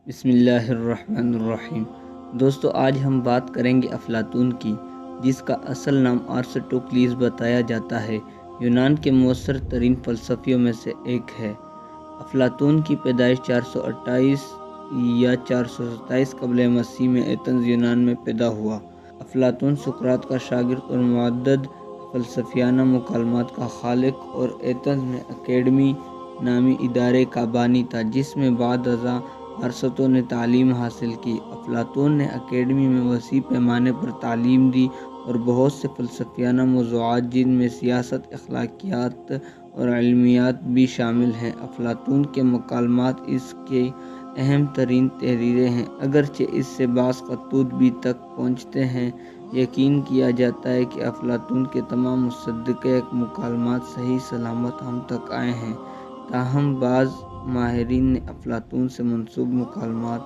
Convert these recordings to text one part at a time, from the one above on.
بسم اللہ الرحمن الرحیم۔ دوستو، آج ہم بات کریں گے افلاطون کی، جس کا اصل نام آرسطوٹلیس بتایا جاتا ہے۔ یونان کے مؤثر ترین فلسفیوں میں سے ایک ہے۔ افلاطون کی پیدائش 428 یا 427 قبل مسیح میں ایتھنز، یونان میں پیدا ہوا۔ افلاطون سقراط کا شاگرد اور متعدد فلسفیانہ مکالمات کا خالق اور ایتھنز میں اکیڈمی نامی ادارے کا بانی تھا، جس میں بعد ازاں ارسطو نے تعلیم حاصل کی۔ افلاطون نے اکیڈمی میں وسیع پیمانے پر تعلیم دی اور بہت سے فلسفیانہ موضوعات، جن میں سیاست، اخلاقیات اور علمیات بھی شامل ہیں۔ افلاطون کے مکالمات اس کی اہم ترین تحریریں ہیں، اگرچہ اس سے بعض خطوط بھی تک پہنچتے ہیں۔ یقین کیا جاتا ہے کہ افلاطون کے تمام مصدقہ مکالمات صحیح سلامت ہم تک آئے ہیں، تاہم بعض ماہرین نے افلاطون سے منسوب مکالمات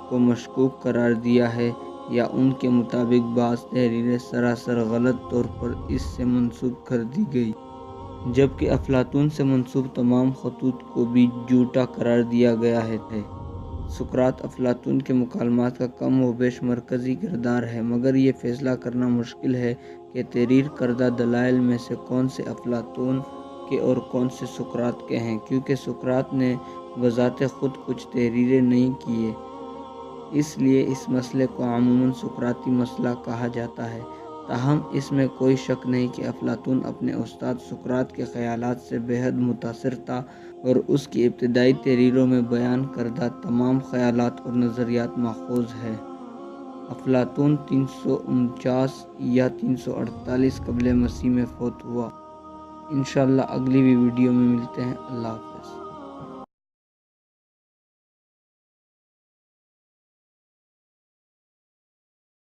کو مشکوک قرار دیا ہے، یا ان کے مطابق بعض تحریریں سراسر غلط طور پر اس سے منسوب کر دی گئی، جبکہ افلاطون سے منسوب تمام خطوط کو بھی جھوٹا قرار دیا گیا ہے۔ سقراط افلاطون کے مکالمات کا کم و بیش مرکزی کردار ہے، مگر یہ فیصلہ کرنا مشکل ہے کہ تحریر کردہ دلائل میں سے کون سے افلاطون کے اور کون سے سقراط کے ہیں، کیونکہ سقراط نے بذات خود کچھ تحریریں نہیں کیں۔ اس لیے اس مسئلے کو عموماً سقراطی مسئلہ کہا جاتا ہے۔ تاہم اس میں کوئی شک نہیں کہ افلاطون اپنے استاد سقراط کے خیالات سے بے حد متاثر تھا، اور اس کی ابتدائی تحریروں میں بیان کردہ تمام خیالات اور نظریات ماخوذ ہیں۔ افلاطون 349 یا 348 قبل مسیح میں فوت ہوا۔ انشاءاللہ اگلی ویڈیو میں ملتے ہیں۔ اللہ حافظ۔